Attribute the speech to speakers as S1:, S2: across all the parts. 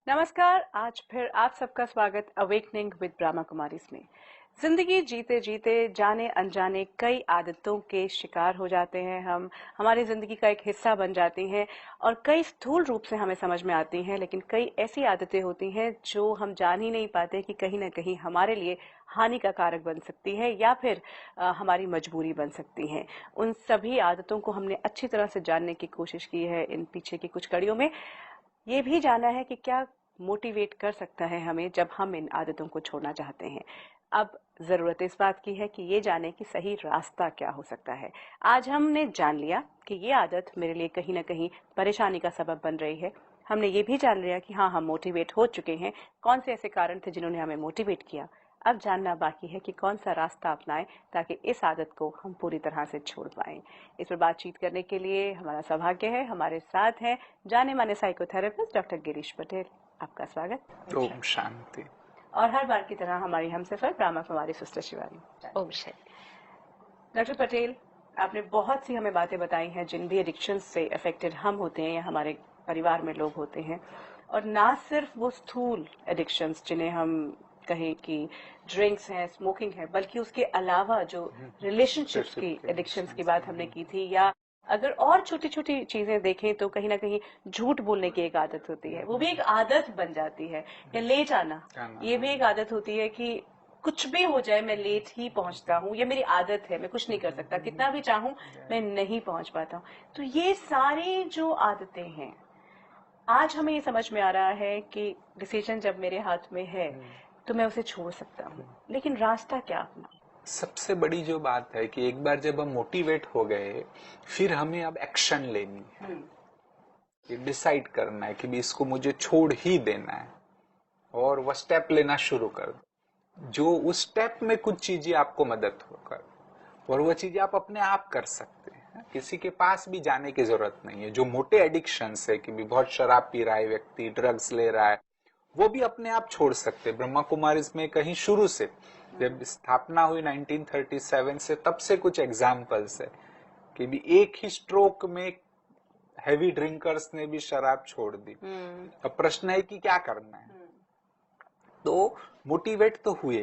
S1: नमस्कार। आज फिर आप सबका स्वागत अवेकनिंग विद ब्रह्मा कुमारीज में। जिंदगी जीते जीते जाने अनजाने कई आदतों के शिकार हो जाते हैं हम, हमारी जिंदगी का एक हिस्सा बन जाती हैं और कई स्थूल रूप से हमें समझ में आती हैं, लेकिन कई ऐसी आदतें होती हैं जो हम जान ही नहीं पाते कि कहीं ना कहीं हमारे लिए हानि का कारक बन सकती है या फिर हमारी मजबूरी बन सकती हैं। उन सभी आदतों को हमने अच्छी तरह से जानने की कोशिश की है इन पीछे की कुछ कड़ियों में। ये भी जाना है कि क्या मोटिवेट कर सकता है हमें जब हम इन आदतों को छोड़ना चाहते हैं। अब जरूरत इस बात की है कि ये जाने कि सही रास्ता क्या हो सकता है। आज हमने जान लिया कि ये आदत मेरे लिए कहीं ना कहीं परेशानी का सबब बन रही है। हमने ये भी जान लिया कि हाँ, हम मोटिवेट हो चुके हैं। कौन से ऐसे कारण थे जिन्होंने हमें मोटिवेट किया। अब जानना बाकी है कि कौन सा रास्ता अपनाएं ताकि इस आदत को हम पूरी तरह से छोड़ पाएं। इस पर बातचीत करने के लिए हमारा सौभाग्य है, हमारे साथ हैं जाने माने साइकोथेरेपिस्ट डॉक्टर गिरीश पटेल। आपका स्वागत।
S2: ओम शांति।
S1: और हर बार की तरह हमारी हमसफर ब्रह्मा कुमारी सिस्टर शिवानी।
S3: ओम शांति।
S1: डॉक्टर पटेल, आपने बहुत सी हमें बातें बताई हैं जिन भी एडिक्शन से अफेक्टेड हम होते हैं या हमारे परिवार में लोग होते हैं, और ना सिर्फ वो स्थूल एडिक्शंस जिन्हें हम कहें कि ड्रिंक्स हैं, स्मोकिंग है, बल्कि उसके अलावा जो रिलेशनशिप्स की एडिक्शंस की बात हमने की थी, या अगर और छोटी छोटी चीजें देखें तो कहीं ना कहीं झूठ बोलने की एक आदत होती है, वो भी एक आदत बन जाती है। या लेट आना, ये भी एक आदत होती है कि कुछ भी हो जाए मैं लेट ही पहुंचता हूँ, ये मेरी आदत है, मैं कुछ नहीं कर सकता, कितना भी चाहूं मैं नहीं पहुंच पाता हूँ। तो ये सारी जो आदतें हैं, आज हमें ये समझ में आ रहा है कि डिसीजन जब मेरे हाथ में है तो मैं उसे छोड़ सकता हूँ, लेकिन रास्ता क्या अपना।
S2: सबसे बड़ी जो बात है कि एक बार जब हम मोटिवेट हो गए, फिर हमें अब एक्शन लेनी है। ये डिसाइड करना है कि भी इसको मुझे छोड़ ही देना है, और वह स्टेप लेना शुरू कर दो। जो उस स्टेप में कुछ चीजें आपको मदद होकर, और वह चीजें आप अपने आप कर सकते हैं, किसी के पास भी जाने की जरूरत नहीं है। जो मोटे एडिक्शन है कि भी बहुत शराब पी रहा है व्यक्ति, ड्रग्स ले रहा है, वो भी अपने आप छोड़ सकते। ब्रह्मा कुमारीज में कहीं शुरू से जब स्थापना हुई 1937 से, तब से कुछ एग्जाम्पल्स है कि भी एक ही स्ट्रोक में हैवी ड्रिंकर्स ने भी शराब छोड़ दी। अब प्रश्न है कि क्या करना है। तो मोटिवेट तो हुए,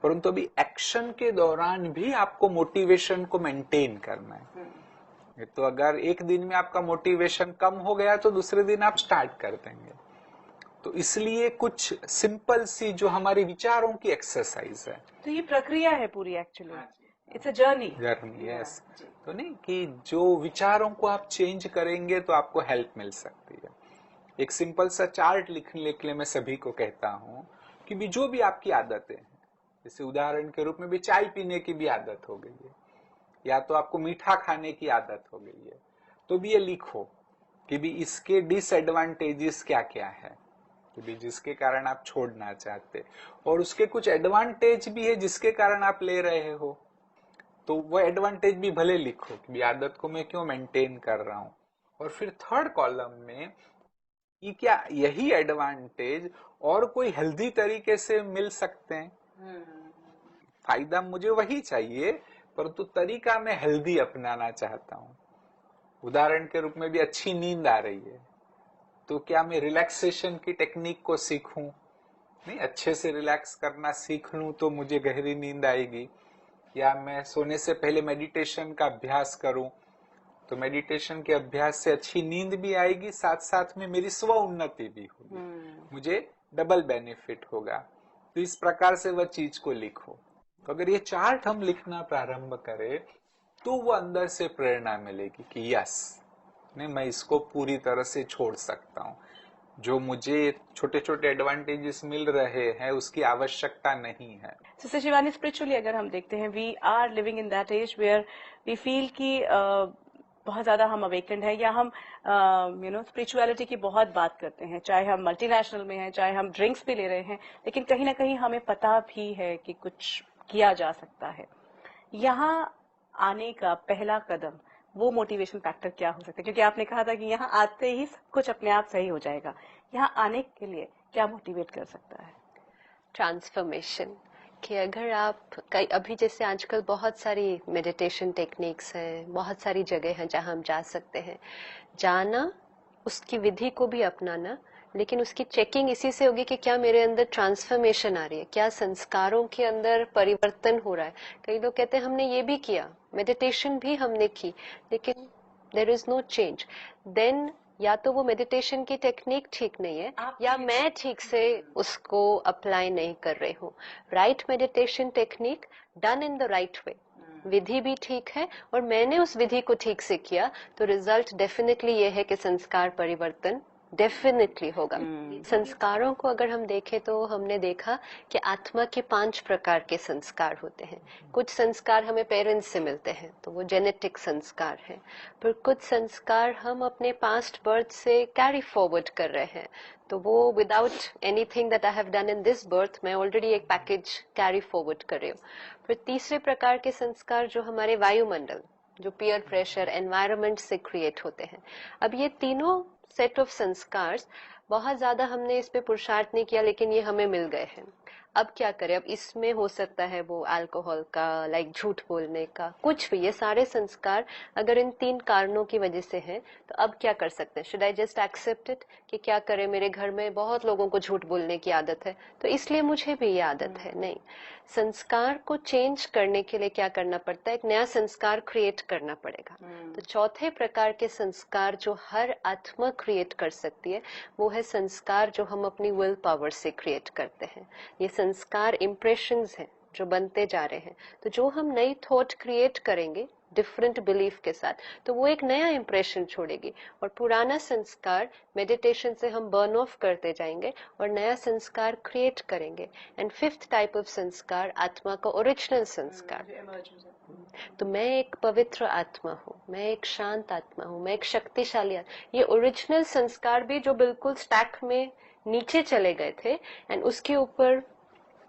S2: परंतु अभी एक्शन के दौरान भी आपको मोटिवेशन को मेंटेन करना है। तो अगर एक दिन में आपका मोटिवेशन कम हो गया तो दूसरे दिन आप स्टार्ट कर देंगे। तो इसलिए कुछ सिंपल सी जो हमारे विचारों की एक्सरसाइज है।
S1: तो ये प्रक्रिया है पूरी, actually it's a journey.
S2: Yes. तो नहीं कि जो विचारों को आप चेंज करेंगे तो आपको हेल्प मिल सकती है। एक सिंपल सा चार्ट लिखने के लिए मैं सभी को कहता हूँ कि भी जो भी आपकी आदतें हैं, जैसे उदाहरण के रूप में भी चाय पीने की भी आदत हो गई है, या तो आपको मीठा खाने की आदत हो गई है, तो भी ये लिखो कि भी इसके डिसएडवांटेजेस क्या क्या है, कि भी जिसके कारण आप छोड़ना चाहते, और उसके कुछ एडवांटेज भी है जिसके कारण आप ले रहे हो। तो वो एडवांटेज भी भले लिखो कि भी आदत को मैं क्यों मेंटेन कर रहा हूं। और फिर थर्ड कॉलम में कि क्या यही एडवांटेज और कोई हेल्दी तरीके से मिल सकते हैं। फायदा मुझे वही चाहिए, परंतु तरीका मैं हेल्दी अपनाना चाहता हूँ। उदाहरण के रूप में भी अच्छी नींद आ रही है, तो क्या मैं रिलैक्सेशन की टेक्निक को सीखूं, नहीं अच्छे से रिलैक्स करना सीख लूं तो मुझे गहरी नींद आएगी। या मैं सोने से पहले मेडिटेशन का अभ्यास करूं, तो मेडिटेशन के अभ्यास से अच्छी नींद भी आएगी, साथ साथ में मेरी स्व उन्नति भी होगी, मुझे डबल बेनिफिट होगा। तो इस प्रकार से वह चीज को लिखो। तो अगर ये चार्ट हम लिखना प्रारंभ करें तो वो अंदर से प्रेरणा मिलेगी कि यस, नहीं मैं इसको पूरी तरह से छोड़ सकता हूँ। जो मुझे छोटे छोटे एडवांटेजेस मिल रहे हैं उसकी आवश्यकता नहीं है।
S1: सिस्टर शिवानी, स्पिरिचुअली अगर हम देखते हैं, we are living in that age where we feel कि बहुत ज्यादा हम अवेकेंड है, या हम स्पिरिचुअलिटी की बहुत बात करते हैं, चाहे हम मल्टीनेशनल में हैं, चाहे हम ड्रिंक्स भी ले रहे हैं, लेकिन कहीं ना कहीं हमें पता भी है कि कुछ किया जा सकता है। यहाँ आने का पहला कदम, वो मोटिवेशन फैक्टर क्या हो सकता है? क्योंकि आपने कहा था कि यहाँ आते ही सब कुछ अपने आप सही हो जाएगा। यहाँ आने के लिए क्या मोटिवेट कर सकता है?
S3: ट्रांसफॉर्मेशन। कि अगर आप अभी जैसे आजकल बहुत सारी मेडिटेशन टेक्निक्स हैं, बहुत सारी जगह हैं जहां हम जा सकते हैं, जाना, उसकी विधि को भी अपनाना, लेकिन उसकी चेकिंग इसी से होगी कि क्या मेरे अंदर ट्रांसफॉर्मेशन आ रही है, क्या संस्कारों के अंदर परिवर्तन हो रहा है। कई लोग कहते हैं हमने ये भी किया, मेडिटेशन भी हमने की, लेकिन there is no change. Then या तो वो मेडिटेशन की टेक्निक ठीक नहीं है, या मैं ठीक से उसको अप्लाई नहीं कर रही हूँ। Right meditation technique done in the right way, विधि भी ठीक है और मैंने उस विधि को ठीक से किया, तो रिजल्ट डेफिनेटली ये है कि संस्कार परिवर्तन डेफिनेटली होगा। संस्कारों को अगर हम देखें तो हमने देखा कि आत्मा के 5 प्रकार के संस्कार होते हैं। कुछ संस्कार हमें पेरेंट्स से मिलते हैं तो वो जेनेटिक संस्कार है, पर कुछ संस्कार हम अपने पास्ट बर्थ से कैरी फॉरवर्ड कर रहे हैं, तो वो without anything that I have done in this birth मैं ऑलरेडी एक पैकेज कैरी फॉरवर्ड कर रही हूँ। फिर तीसरे प्रकार के संस्कार जो हमारे वायुमंडल, जो पीयर प्रेशर, एनवायरनमेंट से क्रिएट होते हैं। अब ये तीनों सेट ऑफ संस्कार बहुत ज्यादा हमने इस पे पुरुषार्थ नहीं किया, लेकिन ये हमें मिल गए हैं। अब क्या करें, अब इसमें हो सकता है वो अल्कोहल का, लाइक झूठ बोलने का, कुछ भी, ये सारे संस्कार अगर इन 3 कारणों की वजह से हैं, तो अब क्या कर सकते हैं? Should I just accept it कि क्या करें, मेरे घर में बहुत लोगों को झूठ बोलने की आदत है तो इसलिए मुझे भी ये आदत है? नहीं, संस्कार को चेंज करने के लिए क्या करना पड़ता है? एक नया संस्कार क्रिएट करना पड़ेगा। तो चौथे प्रकार के संस्कार जो हर आत्मा क्रिएट कर सकती है वो है संस्कार जो हम अपनी विल पावर से क्रिएट करते हैं। ये संस्कार इम्प्रेशंस हैं जो बनते जा रहे हैं। तो जो हम नई थॉट क्रिएट करेंगे डिफरेंट बिलीफ के साथ, तो वो एक नया इंप्रेशन छोड़ेगी और पुराना संस्कार मेडिटेशन से हम बर्न ऑफ करते जाएंगे और नया संस्कार क्रिएट करेंगे। एंड 5th टाइप ऑफ संस्कार आत्मा का ओरिजिनल संस्कार। तो मैं एक पवित्र आत्मा हूँ, मैं एक शांत आत्मा हूँ, मैं एक शक्तिशाली ये ओरिजिनल संस्कार भी जो बिल्कुल स्टैक में नीचे चले गए थे, एंड उसके ऊपर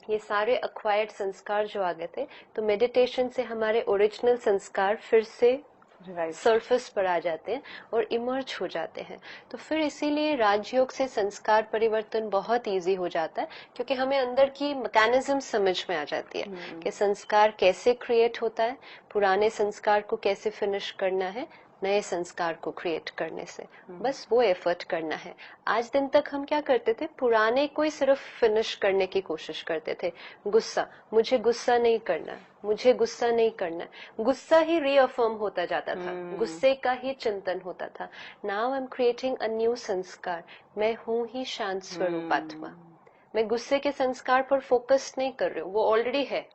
S3: ये सारे अक्वायर्ड संस्कार जो आ गए थे, तो मेडिटेशन से हमारे ओरिजिनल संस्कार फिर से सरफेस पर आ जाते हैं और इमर्ज हो जाते हैं। तो फिर इसीलिए राजयोग से संस्कार परिवर्तन बहुत इजी हो जाता है, क्योंकि हमें अंदर की मैकेनिज्म समझ में आ जाती है कि संस्कार कैसे क्रिएट होता है, पुराने संस्कार को कैसे फिनिश करना है नए संस्कार को क्रिएट करने से। बस वो एफर्ट करना है। आज दिन तक हम क्या करते थे, पुराने को ही सिर्फ फिनिश करने की कोशिश करते थे। गुस्सा, मुझे गुस्सा नहीं करना, मुझे गुस्सा नहीं करना, गुस्सा ही रीअफर्म होता जाता था, गुस्से का ही चिंतन होता था। Now I am creating a new संस्कार, मैं हूं ही शांत स्वरूप आत्मा। मैं गुस्से के संस्कार पर फोकस नहीं कर रही हूँ, वो ऑलरेडी है।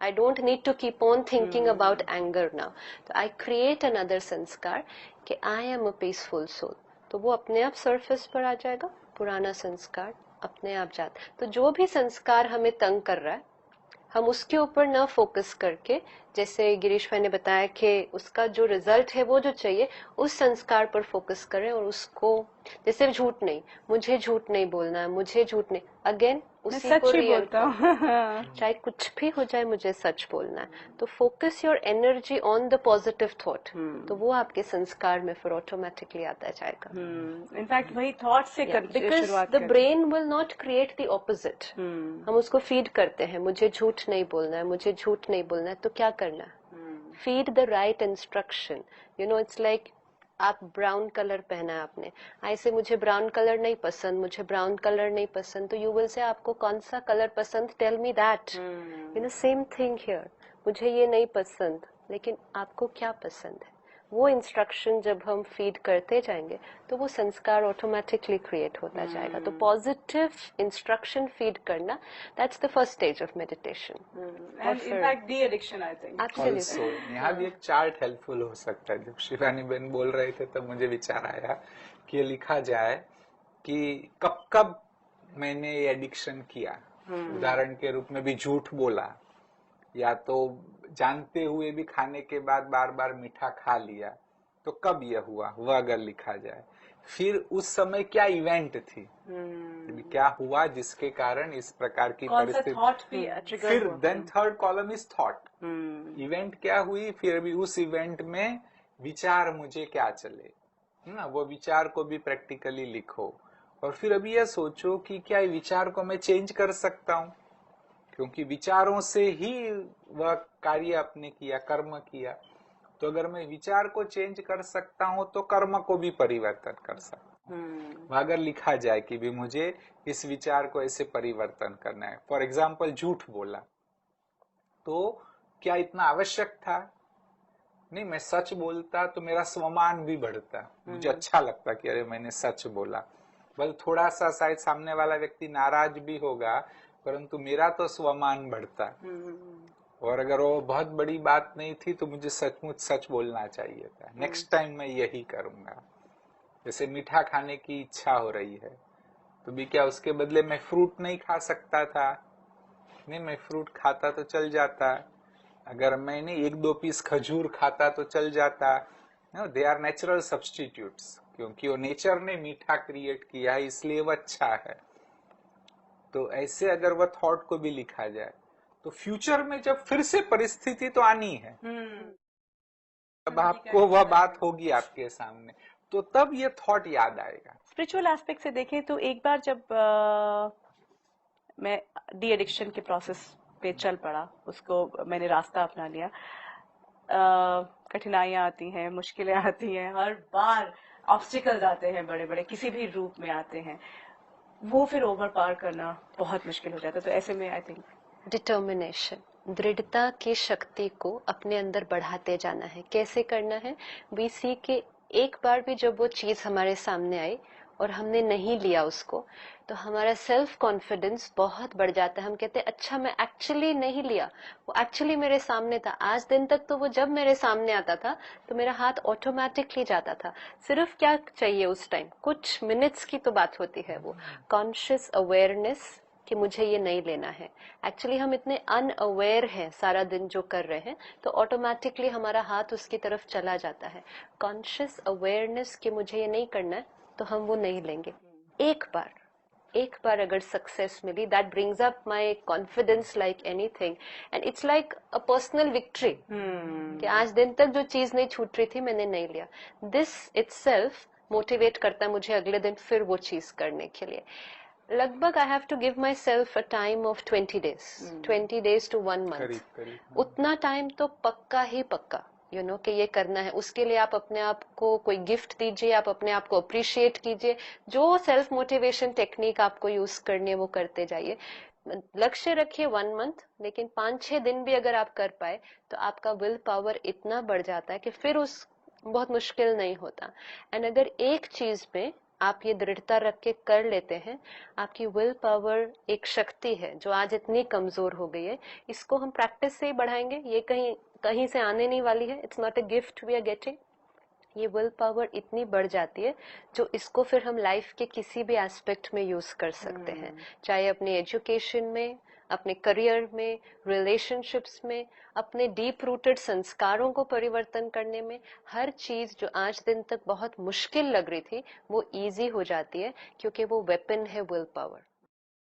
S3: I don't need to keep on thinking about anger now. तो I create another संस्कार कि I am a peaceful soul. तो वो अपने आप सरफेस पर आ जाएगा, पुराना संस्कार अपने आप जाता। तो जो भी संस्कार हमें तंग कर रहा है, हम उसके ऊपर ना फोकस करके, जैसे गिरीश भाई ने बताया कि उसका जो रिजल्ट है वो जो चाहिए, उस संस्कार पर फोकस करें और उसको, जैसे झूठ नहीं, मुझे झूठ नहीं बोलना है, मुझे झूठ नहीं, अगेन उसी को
S1: बोलता हूँ
S3: चाहे कुछ भी हो जाए मुझे सच बोलना है। तो focus your energy on the positive thought, तो वो आपके संस्कार में फिर ऑटोमेटिकली आता जाएगा।
S1: इनफैक्ट वही थॉट से
S3: because the brain will not create the opposite. हम उसको फीड करते हैं, मुझे झूठ नहीं बोलना है, मुझे झूठ नहीं बोलना है, तो क्या करना है? Feed the right instruction. You know, it's like आप ब्राउन कलर पहना है आपने, ऐसे मुझे ब्राउन कलर नहीं पसंद, मुझे ब्राउन कलर नहीं पसंद, तो यू विल से आपको कौन सा कलर पसंद, tell me that. You know, same thing here, मुझे ये नहीं पसंद, लेकिन आपको क्या पसंद है? वो इंस्ट्रक्शन जब हम फीड करते जाएंगे तो वो संस्कार ऑटोमेटिकली क्रिएट होता जाएगा। तो पॉजिटिव इंस्ट्रक्शन फीड करना, that's the first stage of meditation.
S1: And in fact de addiction, I think
S3: absolutely.
S2: यहाँ भी एक चार्ट हेल्पफुल हो सकता है। जब शिवानी बहन बोल रहे थे तब मुझे विचार आया कि ये लिखा जाए कि कब कब मैंने ये एडिक्शन किया। उदाहरण के रूप में भी झूठ बोला, या तो जानते हुए भी खाने के बाद बार बार मीठा खा लिया, तो कब यह हुआ, वह अगर लिखा जाए। फिर उस समय क्या इवेंट थी, क्या हुआ जिसके कारण इस प्रकार की परिस्थिति। फिर then third column is thought, event क्या हुई, फिर भी उस इवेंट में विचार मुझे क्या चले, ना वो विचार को भी प्रैक्टिकली लिखो। और फिर अभी यह सोचो कि क्या विचार को मैं चेंज कर सकता हूँ, क्योंकि विचारों से ही वह कार्य आपने किया, कर्म किया। तो अगर मैं विचार को चेंज कर सकता हूँ तो कर्म को भी परिवर्तन कर सकता वहां अगर लिखा जाए कि भी मुझे इस विचार को ऐसे परिवर्तन करना है, फॉर एग्जाम्पल झूठ बोला, तो क्या इतना आवश्यक था? नहीं, मैं सच बोलता तो मेरा स्वमान भी बढ़ता, मुझे अच्छा लगता कि अरे मैंने सच बोला। बल थोड़ा सा शायद सामने वाला व्यक्ति नाराज भी होगा, परंतु मेरा तो स्वमान बढ़ता। और अगर वो बहुत बड़ी बात नहीं थी तो मुझे सचमुच सच बोलना चाहिए था, नेक्स्ट टाइम मैं यही करूंगा। जैसे मीठा खाने की इच्छा हो रही है, तो भी क्या उसके बदले मैं फ्रूट नहीं खा सकता था? नहीं, मैं फ्रूट खाता तो चल जाता। अगर मैंने 1-2 पीस खजूर खाता तो चल जाता। दे आर नेचुरल सब्सटीट्यूट्स, क्योंकि वो नेचर ने मीठा क्रिएट किया है, इसलिए वो अच्छा है। तो ऐसे अगर वह थॉट को भी लिखा जाए, तो फ्यूचर में जब फिर से परिस्थिति तो आनी है, जब आपको वह बात होगी आपके सामने, तो तब ये थॉट याद आएगा।
S1: स्पिरिचुअल एस्पेक्ट से देखें तो एक बार जब मैं डी एडिक्शन के प्रोसेस पे चल पड़ा, उसको मैंने रास्ता अपना लिया, कठिनाइयां आती हैं, मुश्किलें आती हैं, हर बार ऑब्स्टिकल्स आते हैं, बड़े बड़े किसी भी रूप में आते हैं, वो फिर ओवर पार करना बहुत मुश्किल हो जाता है। तो ऐसे में आई थिंक
S3: डिटर्मिनेशन, दृढ़ता की शक्ति को अपने अंदर बढ़ाते जाना है। कैसे करना है? वी सी के एक बार भी जब वो चीज हमारे सामने आई और हमने नहीं लिया उसको, तो हमारा सेल्फ कॉन्फिडेंस बहुत बढ़ जाता है। हम कहते हैं अच्छा मैं एक्चुअली नहीं लिया, वो एक्चुअली मेरे सामने था। आज दिन तक तो वो जब मेरे सामने आता था तो मेरा हाथ ऑटोमेटिकली जाता था। सिर्फ क्या चाहिए उस टाइम, कुछ मिनट्स की तो बात होती है, वो कॉन्शियस अवेयरनेस कि मुझे ये नहीं लेना है। एक्चुअली हम इतने अनअवेयर हैं सारा दिन जो कर रहे हैं, तो ऑटोमेटिकली हमारा हाथ उसकी तरफ चला जाता है। कॉन्शियस अवेयरनेस कि मुझे ये नहीं करना है, तो हम वो नहीं लेंगे। एक बार अगर सक्सेस मिली, that brings up my confidence like anything, and it's like a personal victory कि आज दिन तक जो चीज नहीं छूट रही थी मैंने नहीं लिया। दिस इटसेल्फ मोटिवेट करता है मुझे अगले दिन फिर वो चीज करने के लिए। लगभग I have to give myself a time of 20 days to 1 month। उतना टाइम तो पक्का ही पक्का कि ये करना है। उसके लिए आप अपने आप को कोई गिफ्ट दीजिए, आप अपने आप को अप्रिशिएट कीजिए, जो सेल्फ मोटिवेशन टेक्निक आपको यूज करनी है वो करते जाइए। लक्ष्य रखिए 1 month, लेकिन 5-6 दिन भी अगर आप कर पाए तो आपका विल पावर इतना बढ़ जाता है कि फिर उस बहुत मुश्किल नहीं होता। एंड अगर एक चीज में आप ये दृढ़ता रख के कर लेते हैं, आपकी विल पावर एक शक्ति है जो आज इतनी कमजोर हो गई है, इसको हम प्रैक्टिस से ही बढ़ाएंगे। ये कहीं से आने नहीं वाली है, it's not a gift we are getting. ये विल पावर इतनी बढ़ जाती है जो इसको फिर हम लाइफ के किसी भी एस्पेक्ट में यूज कर सकते हैं, चाहे अपने एजुकेशन में, अपने करियर में, रिलेशनशिप्स में, अपने डीप रूटेड संस्कारों को परिवर्तन करने में। हर चीज जो आज दिन तक बहुत मुश्किल लग रही थी वो इजी हो जाती है, क्योंकि वो वेपन है विल पावर।